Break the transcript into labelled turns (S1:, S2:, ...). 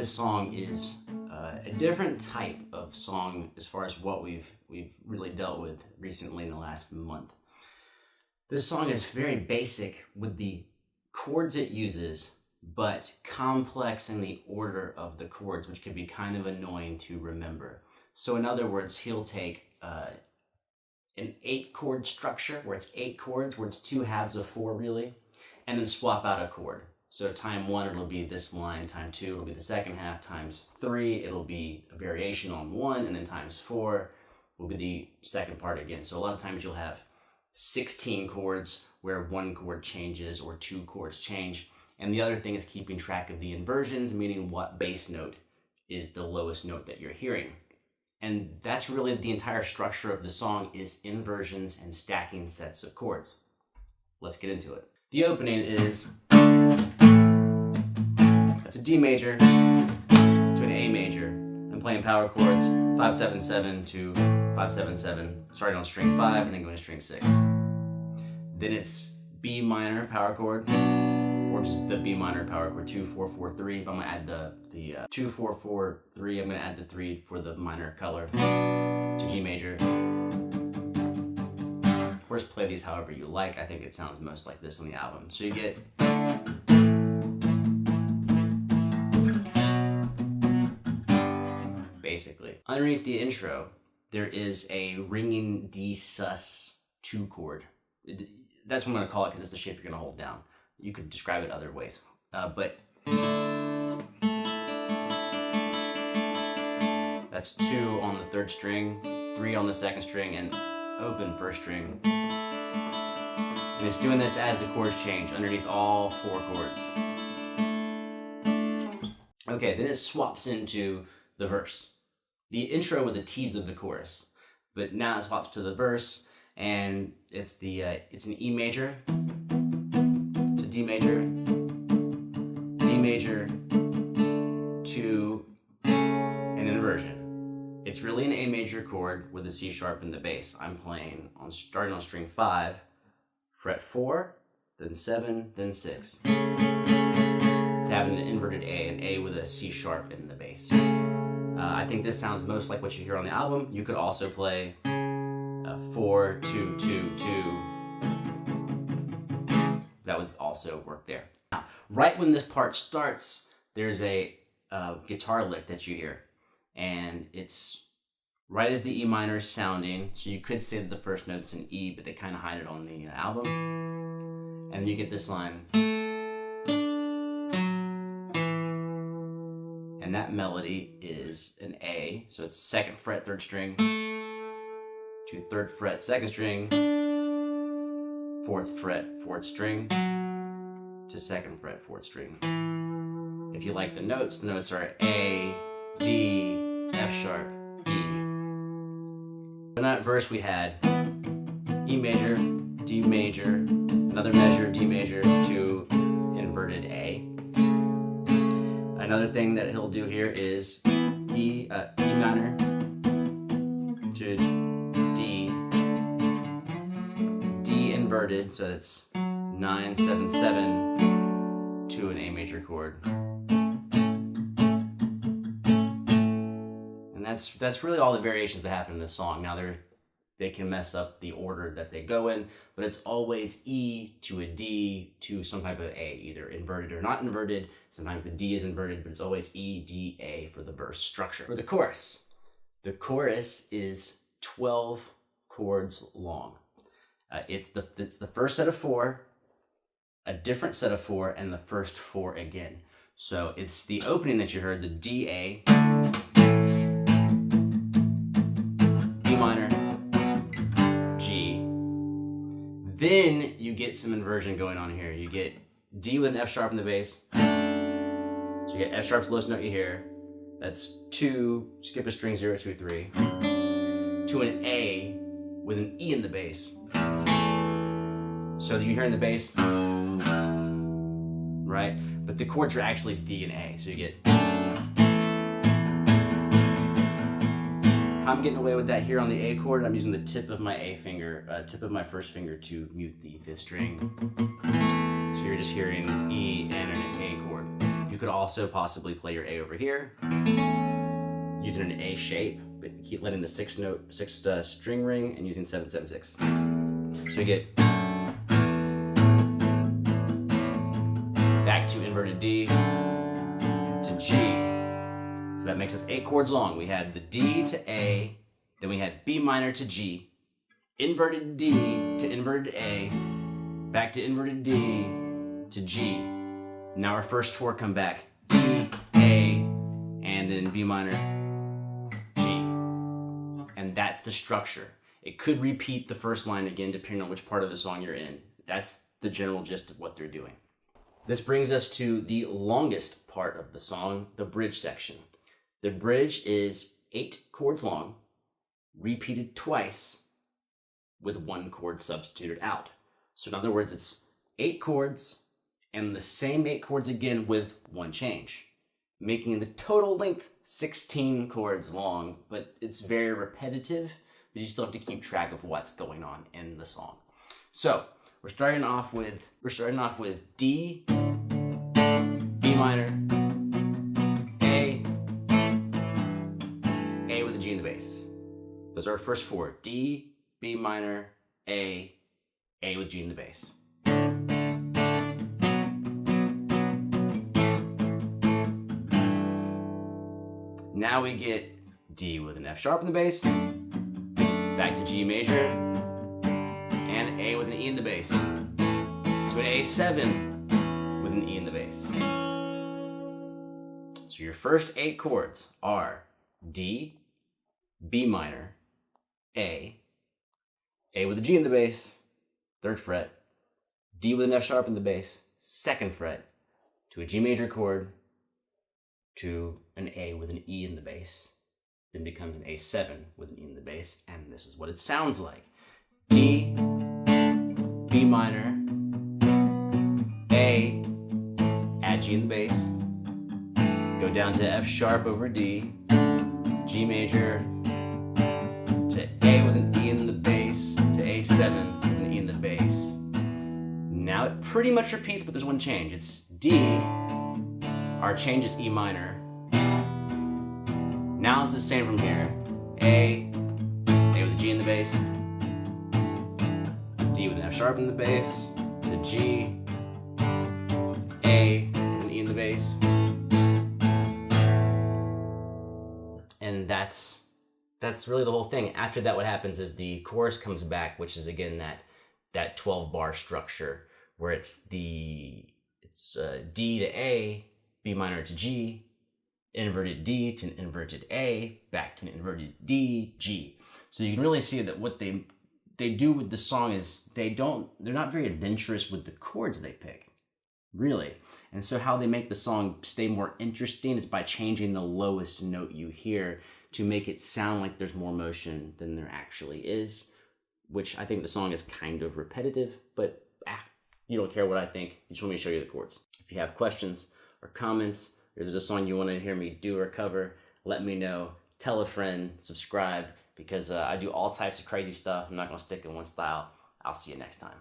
S1: this song is a different type of song as far as what we've really dealt with recently in the last month. This song is very basic with the chords it uses, but complex in the order of the chords, which can be kind of annoying to remember. So in other words, he'll take an 8-chord structure where it's 8 chords, where it's 2 halves of 4 really, and then swap out a chord. So time 1 it'll be this line, time 2 it'll be the second half, times 3 it'll be a variation on 1, and then times 4 will be the second part again. So a lot of times you'll have 16 chords where 1 chord changes or 2 chords change. And the other thing is keeping track of the inversions, meaning what bass note is the lowest note that you're hearing. And that's really the entire structure of the song, is inversions and stacking sets of chords. Let's get into it. The opening is, that's a D major to an A major. I'm playing power chords 5-7-7 to 5-7-7, starting on string 5 and then going to string 6. Then it's B minor power chord, or just the B minor power chord 2-4-4-3. But I'm gonna add the 2-4-4-3. I'm gonna add the 3 for the minor color to G major. Of course, play these however you like. I think it sounds most like this on the album. So you get basically. Underneath the intro, there is a ringing D sus 2 chord. That's what I'm gonna call it because it's the shape you're gonna hold down. You could describe it other ways, but that's 2 on the 3rd string, 3 on the 2nd string, and open 1st string. And it's doing this as the chords change underneath all 4 chords. Okay, then it swaps into the verse. The intro was a tease of the chorus, but now it swaps to the verse, and it's an E major to D major, D major to an inversion. It's really an A major chord with a C sharp in the bass. I'm playing starting on string 5, fret 4, then 7, then 6. To have an inverted A, an A with a C sharp in the bass. I think this sounds most like what you hear on the album. You could also play 4, 2, 2, 2. That would also work there. Now, right when this part starts, there's a guitar lick that you hear. And it's right as the E minor is sounding. So you could say that the first note's an E, but they kind of hide it on the album. And then you get this line. And that melody is an A, so it's 2nd fret, 3rd string, to 3rd fret, 2nd string, 4th fret, 4th string, to 2nd fret, 4th string. If you like the notes are A, D, F sharp, E. In that verse we had E major, D major, another measure, D major, to inverted A. Another thing that he'll do here is E minor to D, D inverted, so it's 9-7-7 to an A major chord. And that's really all the variations that happen in the song. Now they can mess up the order that they go in, but it's always E to a D to some type of A, either inverted or not inverted. Sometimes the D is inverted, but it's always E, D, A for the verse structure. For the chorus is 12 chords long. It's the first set of 4, a different set of 4, and the first 4 again. So it's the opening that you heard, the D, A, D minor, G. Then you get some inversion going on here. You get D with an F sharp in the bass. So you get F sharp's the lowest note you hear. That's 2, skip a string 0, 2, 3. To an A with an E in the bass. So you hear in the bass, right? But the chords are actually D and A. So you get. I'm getting away with that here on the A chord. I'm using the tip of my A finger, tip of my first finger to mute the 5th string. So you're just hearing E and an A chord. You You could also possibly play your A over here, using an A shape, but keep letting the sixth string ring and using 7/7/6. So you get back to inverted D to G. So that makes us 8 chords long. We had the D to A, then we had B minor to G, inverted D to inverted A, back to inverted D to G. Now our first 4 come back, D, A, and then B minor, G. And that's the structure. It could repeat the first line again depending on which part of the song you're in. That's the general gist of what they're doing. This brings us to the longest part of the song, the bridge section. The bridge is 8 chords long, repeated twice with 1 chord substituted out. So in other words, it's 8 chords and the same 8 chords again with 1 change, making the total length 16 chords long, but it's very repetitive, but you still have to keep track of what's going on in the song. So we're starting off with D, B minor, A with a G in the bass. Those are our first 4. D, B minor, A with G in the bass. Now we get D with an F sharp in the bass, back to G major, and A with an E in the bass, to an A7 with an E in the bass. So your first 8 chords are D, B minor, A with a G in the bass, 3rd fret, D with an F sharp in the bass, 2nd fret, to a G major chord, to an A with an E in the bass, then becomes an A7 with an E in the bass, and this is what it sounds like. D, B minor, A, add G in the bass, go down to F sharp over D, G major, to A with an E in the bass, to A7 with an E in the bass. Now it pretty much repeats, but there's 1 change. It's D, our change is E minor. Now it's the same from here. A with a G in the bass, D with an F sharp in the bass, the G, A with an E in the bass. And that's really the whole thing. After that, what happens is the chorus comes back, which is again that 12-bar structure where it's D to A, B minor to G, inverted D to an inverted A, back to an inverted D, G. So you can really see that what they do with the song is they're not very adventurous with the chords they pick, really. And so how they make the song stay more interesting is by changing the lowest note you hear to make it sound like there's more motion than there actually is, which I think the song is kind of repetitive, but you don't care what I think. You just want me to show you the chords. If you have questions or comments, or there's a song you want to hear me do or cover, let me know. Tell a friend, subscribe, because I do all types of crazy stuff. I'm not going to stick in one style. I'll see you next time.